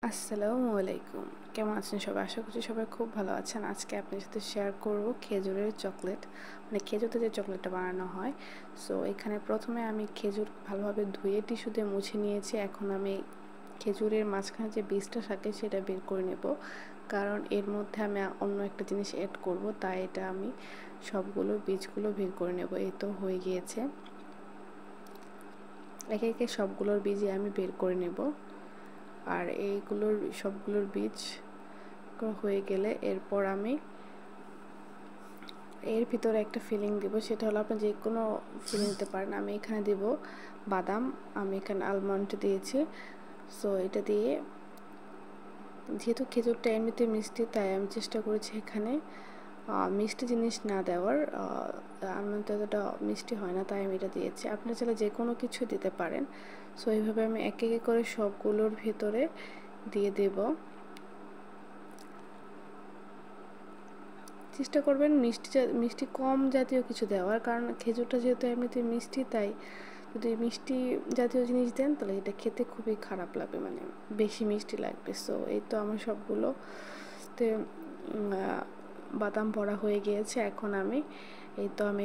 আসসালামু আলাইকুম। কেমন আছেন সবাই? আশা করছি সবাই খুব ভালো আছেন। আজকে আপনার সাথে শেয়ার করব খেজুরের চকলেট। মানে খেজুর দিয়ে যে চকলেটটা বানানো হয়। সো এখানে প্রথমে আমি খেজুর ভালোভাবে ধুয়ে টিস্যু দিয়ে মুছে নিয়েছি। এখন আমি খেজুরের মাঝখানে যে বীজটা থাকে সেটা বের করে নেব। কারণ এর মধ্যে আমি অন্য একটা জিনিস এড করব, তাই এটা আমি সবগুলো বীজগুলো বের করে নেব। এই তো হয়ে গিয়েছে। একে একে সবগুলোর বীজই আমি বের করে নেব। আর এইগুলোর সবগুলোর বীজ হয়ে গেলে এরপর আমি এর ভিতরে একটা ফিলিং দিব। সেটা হলো আপনি যে কোনো ফিলিং দিতে পারেন। আমি এখানে দিব বাদাম, আমি এখানে আলমন্ড দিয়েছি। সো এটা দিয়ে, যেহেতু খেজুরটা এমনিতে মিষ্টি, তাই আমি চেষ্টা করেছি এখানে মিষ্টি জিনিস না দেওয়ার। আলমন্ড এতটা মিষ্টি হয় না, তাই আমি এটা দিয়েছি। আপনি চাইলে যে কোনো কিছু দিতে পারেন। সো এইভাবে আমি এক এক করে সবগুলোর ভিতরে দিয়ে দেব। চেষ্টা করবেন মিষ্টি কম জাতীয় কিছু দেওয়ার, কারণ খেজুরটা যেহেতু এমনিতে মিষ্টি, তাই যদি মিষ্টি জাতীয় জিনিস দেন তাহলে এটা খেতে খুবই খারাপ লাগবে, মানে বেশি মিষ্টি লাগবে। সো এই তো আমার সবগুলোতে বাদাম ভরা হয়ে গিয়েছে। এখন আমি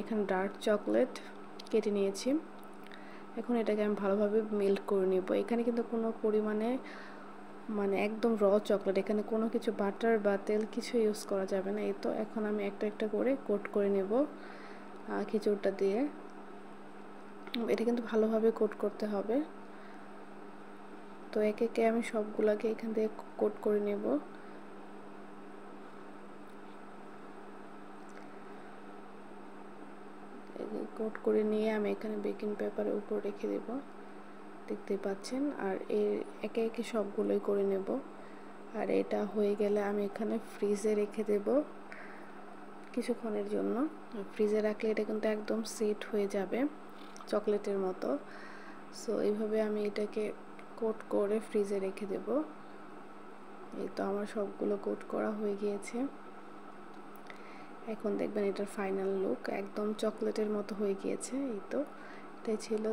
এখানে ডার্ক চকলেট কেটে নিয়েছি। এখন এটাকে আমি ভালোভাবে মেল্ট করে নেব। এখানে কিন্তু কোনো পরিমাণে, মানে একদম র চকলেট, এখানে কোনো কিছু বাটার বা তেল কিছু ইউজ করা যাবে না। এই তো এখন আমি একটা একটা করে কোট করে নেব খেজুরটা দিয়ে। এটা কিন্তু ভালোভাবে কোট করতে হবে। তো একে একে আমি সবগুলোকে এখান থেকে কোট করে নেব। কোট করে নিয়ে আমি এখানে বেকিং পেপারের উপর রেখে দেব, দেখতে পাচ্ছেন। আর একে একে সবগুলোই করে নেব। আর এটা হয়ে গেলে আমি এখানে ফ্রিজে রেখে দেব কিছুক্ষণের জন্য। ফ্রিজে রাখলে এটা কিন্তু একদম সেট হয়ে যাবে চকলেটের মতো। সো এইভাবে আমি এটাকে কোট করে ফ্রিজে রেখে দেব। এই তো আমার সবগুলো কোট করা হয়ে গিয়েছে। এখন দেখবেন এটার ফাইনাল লুক একদম চকলেটের মতো হয়ে গিয়েছে। এই তো এটাই ছিল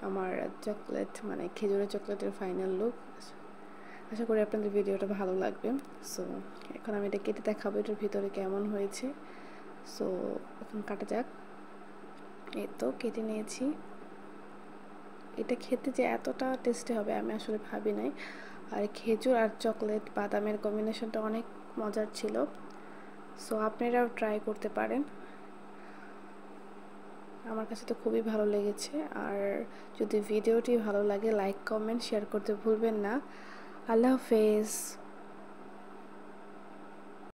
আমার চকলেট, মানে খেজুরের চকলেটের ফাইনাল লুক। আশা করি আপনাদের ভিডিওটা ভালো লাগবে। সো এখন আমি এটা কেটে দেখাবো এটার ভিতরে কেমন হয়েছে। সো এখন কাটা যাক। এই তো কেটে নিয়েছি। এটা খেতে যে এতটা টেস্টি হবে আমি আসলে ভাবি নাই। আর খেজুর আর চকলেট বাদামের কম্বিনেশনটা অনেক মজার ছিল। সো আপনারাও ট্রাই করতে পারেন। আমার কাছে তো খুবই ভালো লেগেছে। আর যদি ভিডিওটি ভালো লাগে, লাইক কমেন্ট শেয়ার করতে ভুলবেন না। আল্লাহ হাফেজ।